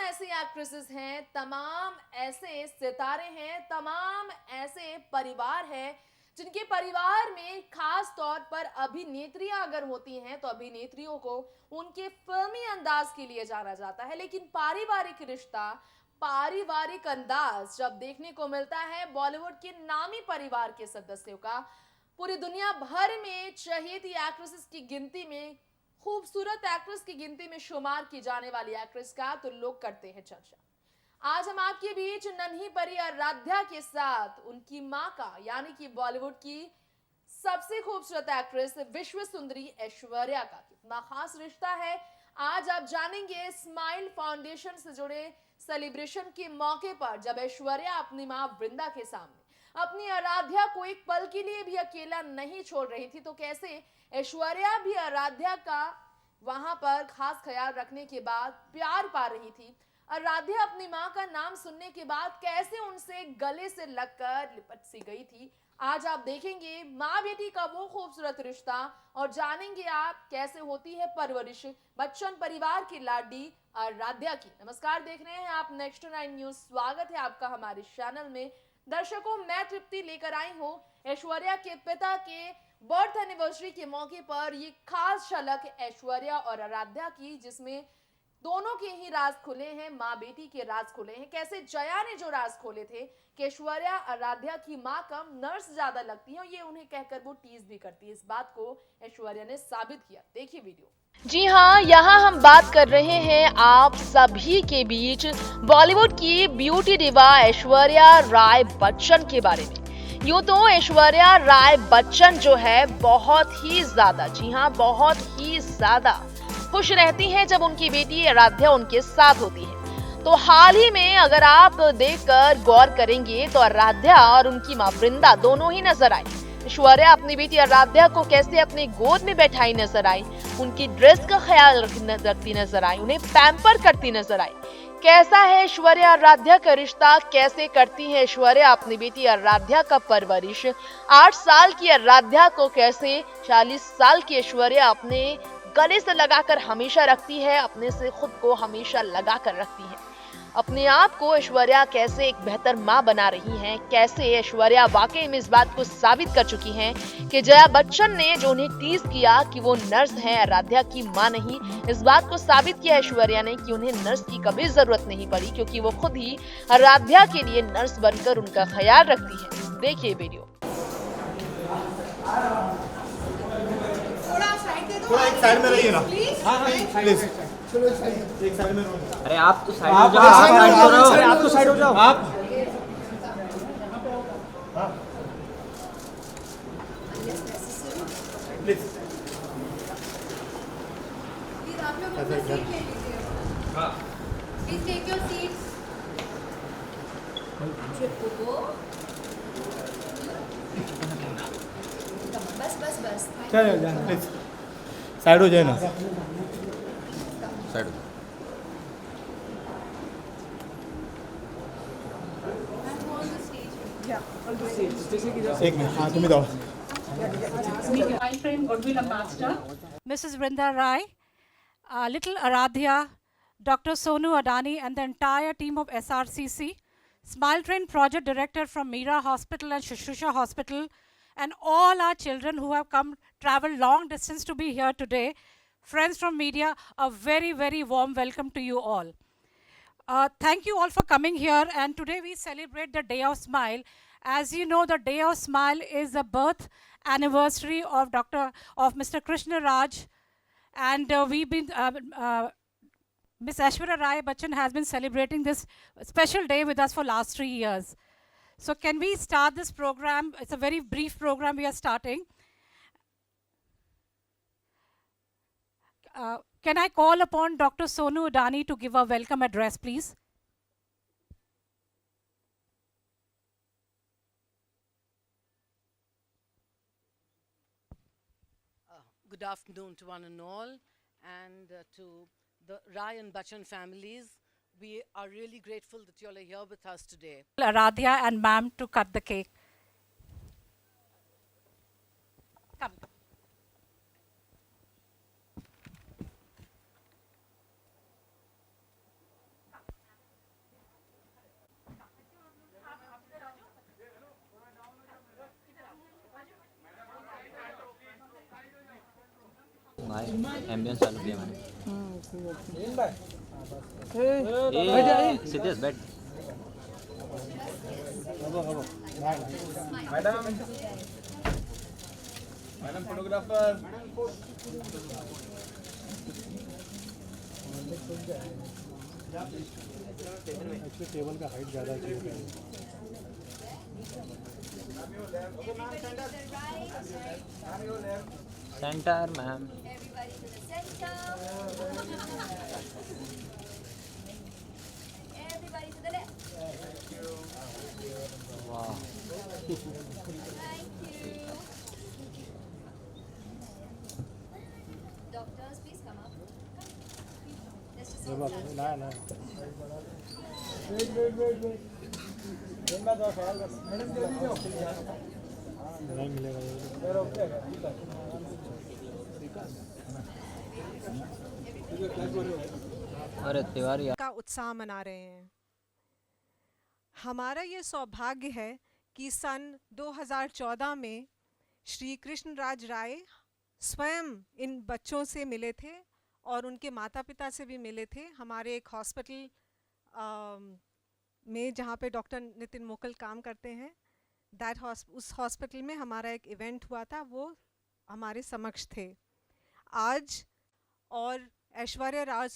ऐसी एक्ट्रेसेस हैं, तमाम ऐसे सितारे हैं, तमाम ऐसे परिवार हैं जिनके परिवार में खास तौर पर अभिनेत्रियां अगर होती हैं तो अभिनेत्रियों को उनके फिल्मी अंदाज के लिए जाना जाता है, लेकिन पारिवारिक रिश्ता, पारिवारिक अंदाज जब देखने को मिलता है बॉलीवुड के नामी परिवार के सदस्यों का, पूरी दुनिया भर में चहेती एक्ट्रेसेस की गिनती में, खूबसूरत एक्ट्रेस की गिनती में शुमार की जाने वाली एक्ट्रेस का तो लोग करते हैं चर्चा। आज हम आपके बीच नन्ही परी आराध्या के साथ उनकी मां का यानी कि बॉलीवुड की सबसे खूबसूरत एक्ट्रेस विश्व सुंदरी ऐश्वर्या का कितना खास रिश्ता है, आज आप जानेंगे। स्माइल फाउंडेशन से जुड़े सेलिब्रेशन के मौके पर जब ऐश्वर्या अपनी मां वृंदा के सामने अपनी आराध्या को एक पल के लिए भी अकेला नहीं छोड़ रही थी, तो कैसे ऐश्वर्या भी आराध्या का वहां पर खास ख्याल रखने के बाद प्यार पा रही थी। आराध्या अपनी मां का नाम सुनने के बाद कैसे उनसे गले से लगकर लिपट सी गई थी, आज आप देखेंगे माँ बेटी का वो खूबसूरत रिश्ता और जानेंगे आप कैसे होती है परवरिश बच्चन परिवार की लाडी आराध्या की। नमस्कार, देख रहे हैं आप नेक्स्ट 9 न्यूज। स्वागत है आपका हमारे चैनल में। दर्शकों, मैं तृप्ति लेकर आई हूँ ऐश्वर्या के पिता के बर्थ एनिवर्सरी के मौके पर ये खास झलक ऐश्वर्या और आराध्या की, जिसमें दोनों के ही राज खुले हैं, माँ बेटी के राज खुले हैं। कैसे जया ने जो राज खोले थे कि ऐश्वर्या आराध्या की माँ कम नर्स ज्यादा लगती है, ये उन्हें कहकर वो टीज भी करती है, इस बात को ऐश्वर्या ने साबित किया। देखिए वीडियो। जी हाँ, यहाँ हम बात कर रहे हैं आप सभी के बीच बॉलीवुड की ब्यूटी डिवा ऐश्वर्या राय बच्चन के बारे में। यूं तो ऐश्वर्या राय बच्चन जो है बहुत ही ज्यादा, जी हाँ बहुत ही ज्यादा खुश रहती हैं जब उनकी बेटी आराध्या उनके साथ होती है। तो हाल ही में अगर आप देखकर गौर करेंगे तो आराध्या और उनकी मां वृंदा दोनों ही नजर आई। ऐश्वर्या अपनी बेटी आराध्या को कैसे अपनी गोद में बैठाई नजर आई, उनकी ड्रेस का ख्याल रखती नजर आई, उन्हें पैम्पर करती नजर आई। कैसा है ऐश्वर्या आराध्या का रिश्ता, कैसे करती है ऐश्वर्या अपनी बेटी आराध्या का परवरिश, 8 साल की आराध्या को कैसे 40 साल की ऐश्वर्या अपने गले से लगाकर हमेशा रखती है, अपने से खुद को हमेशा लगाकर रखती है। अपने आप को ऐश्वर्या कैसे एक बेहतर मां बना रही हैं, कैसे ऐश्वर्या वाकई में इस बात को साबित कर चुकी हैं कि जया बच्चन ने जो उन्हें टीज किया कि वो नर्स हैं, आराध्या की मां नहीं, इस बात को साबित किया ऐश्वर्या ने कि उन्हें नर्स की कभी जरूरत नहीं पड़ी, क्योंकि वो खुद ही आराध्या के लिए नर्स बनकर उनका ख्याल रखती है। देखिए वीडियो। थोड़ा एक साइड में रहिए ना। हाँ प्लीज एक साइड में रहो। अरे आप तो साइड हो जाओ, आप तो साइड हो जाओ। आप प्लीज आप लोग अपना सीट ले लीजिए। Please take your seats. बस बस बस। चलो जाना प्लीज साइड हो जाए ना। साइड हो। एक मिनट, हाँ तुम्हें दो। Smile Frame Goodwill Ambassador, Mrs. Vrinda Rai, little Aradhya, Dr. Sonu Adani, and the entire team of SRCC, Smile Train Project Director from Mira Hospital and Shushruta Hospital, and all our children who have traveled long distance to be here today. Friends from media, a very, very warm welcome to you all. Thank you all for coming here, and today we celebrate the Day of Smile. As you know, the Day of Smile is the birth anniversary of Mr. Krishna Raj, and Miss Aishwarya Rai Bachchan has been celebrating this special day with us for last 3 years. So can we start this program? It's a very brief program we are starting. Can I call upon Dr. Sonu Adani to give a welcome address, please? Good afternoon to one and all, and to the Rai and Bachchan families. We are really grateful that you all are here with us today. Aradhya and ma'am to cut the cake. Come. भाई ambience चालू किया मैंने सिद्धेश बैठ madam photographer table का height ज़्यादा चाहिए। Centre ma'am Everybody to the center. Everybody to the left. वाह Thank you. Doctors, please come up. Let's just all stand. ना ना नहीं मिलेगा अरे तिवारी का उत्साह मना रहे हैं। हमारा ये सौभाग्य है कि सन 2014 में श्री कृष्ण राज राय स्वयं इन बच्चों से मिले थे और उनके माता पिता से भी मिले थे हमारे एक हॉस्पिटल में जहाँ पे डॉक्टर नितिन मोकल काम करते हैं। उस हॉस्पिटल में हमारा एक इवेंट हुआ था, वो हमारे समक्ष थे आज। और ऐश्वर्या राय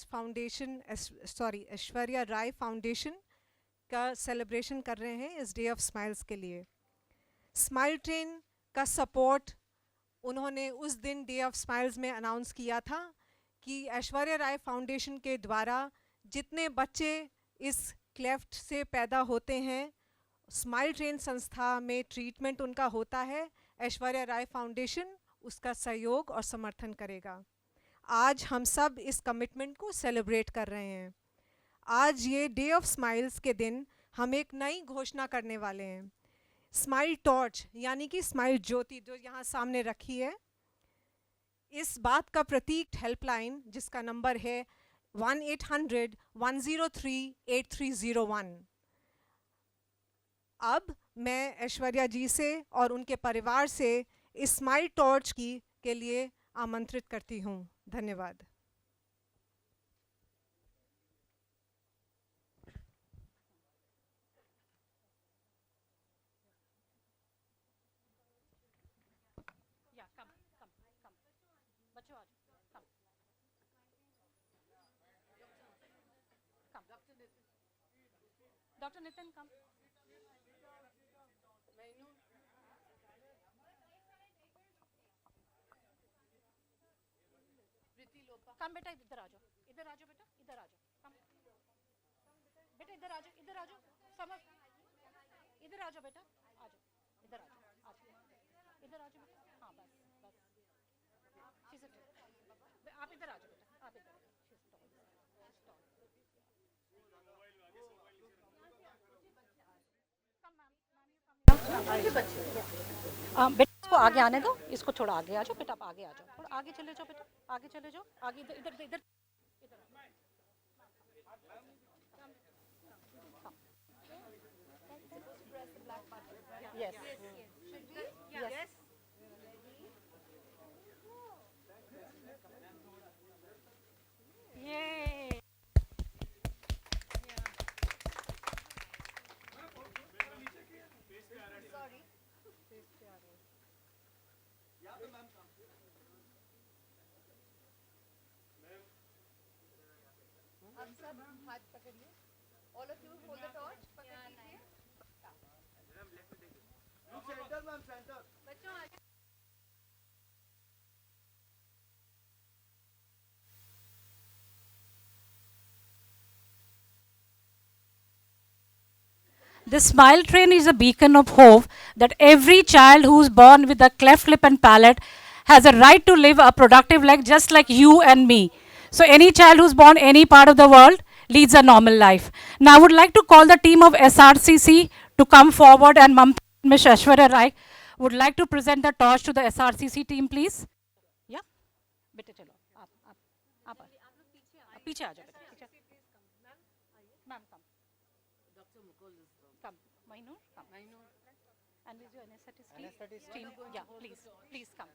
फाउंडेशन का सेलिब्रेशन कर रहे हैं इस डे ऑफ स्माइल्स के लिए। स्माइल ट्रेन का सपोर्ट उन्होंने उस दिन डे ऑफ स्माइल्स में अनाउंस किया था कि ऐश्वर्या राय फाउंडेशन के द्वारा जितने बच्चे इस क्लेफ्ट से पैदा होते हैं, स्माइल ट्रेन संस्था में ट्रीटमेंट उनका होता है, ऐश्वर्या राय फाउंडेशन उसका सहयोग और समर्थन करेगा। आज हम सब इस कमिटमेंट को सेलिब्रेट कर रहे हैं। आज ये डे ऑफ स्माइल्स के दिन हम एक नई घोषणा करने वाले हैं। स्माइल टॉर्च यानी कि स्माइल ज्योति जो यहाँ सामने रखी है, इस बात का प्रतीक हेल्पलाइन जिसका नंबर है 1-800-103-8301। अब मैं ऐश्वर्या जी से और उनके परिवार से इस स्माइल टॉर्च के लिए आमंत्रित करती हूँ। धन्यवाद। Dr. Nitin, come. कम बेटा इधर आ जाओ, इधर आ जाओ बेटा, इधर आ जाओ, कम बेटा इधर आ जाओ, इधर आ जाओ, समझ इधर आ जाओ बेटा, आ जाओ, इधर आ जाओ, इधर आ जाओ बेटा, हाँ बस बस आप इधर आ जाओ बेटा, आप इधर बेटा इसको आगे आने दो, इसको थोड़ा आगे आ जाओ बेटा, आप आगे आ जाओ, थोड़ा आगे चले जाओ बेटा, आगे चले जाओ, आगे इधर इधर इधर यस यस ये अब सब हाथ पकड़िए। All of you hold the torch. पकड़ लीजिए। बच्चों आ जाओ। The Smile Train is a beacon of hope that every child who is born with a cleft lip and palate has a right to live a productive life just like you and me. So any child who's born any part of the world leads a normal life. Now I would like to call the team of SRCC to come forward, and Ms. Aishwarya Rai would like to present the torch to the SRCC team, please. Yeah? बेटे चलो आप पीछे आ जाओ बेटा, पीछे ma'am come Dr. Mukul is come Mainur come and is your anesthetist team yeah please come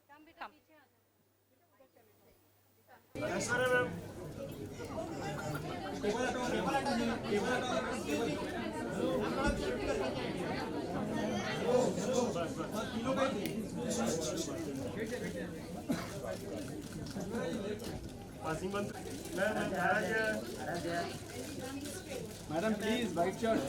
madam please white shirt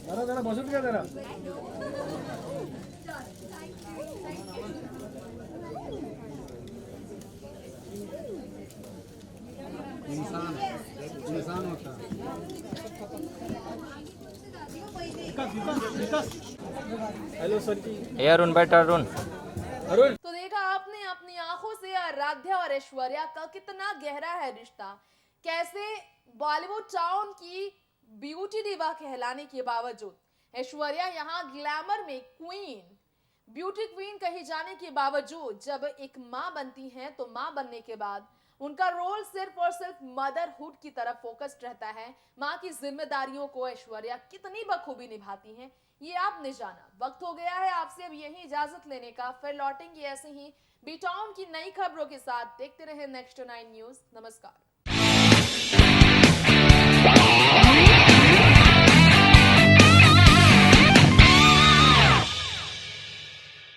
जरा जरा बसत घ्या जरा इंसान होता हेलो सर जी ए अरुण बेटा अरुण तो देखा आपने अपनी आंखों से आराध्या और ऐश्वर्या का कितना गहरा है रिश्ता। कैसे बॉलीवुड टाउन की ब्यूटी डिवा कहलाने के बावजूद ऐश्वर्या यहाँ ग्लैमर में क्वीन, ब्यूटी क्वीन कही जाने के बावजूद जब एक माँ बनती हैं तो माँ बनने के बाद उनका रोल सिर्फ और सिर्फ मदरहुड की तरफ फोकस्ड रहता है। माँ की जिम्मेदारियों को ऐश्वर्या कितनी बखूबी निभाती हैं ये आपने जाना। वक्त हो गया है आपसे अब यही इजाजत लेने का, फिर लौटेंगे ऐसे ही बी टाउन की नई खबरों के साथ। देखते रहे नेक्स्ट 9 न्यूज। नमस्कार।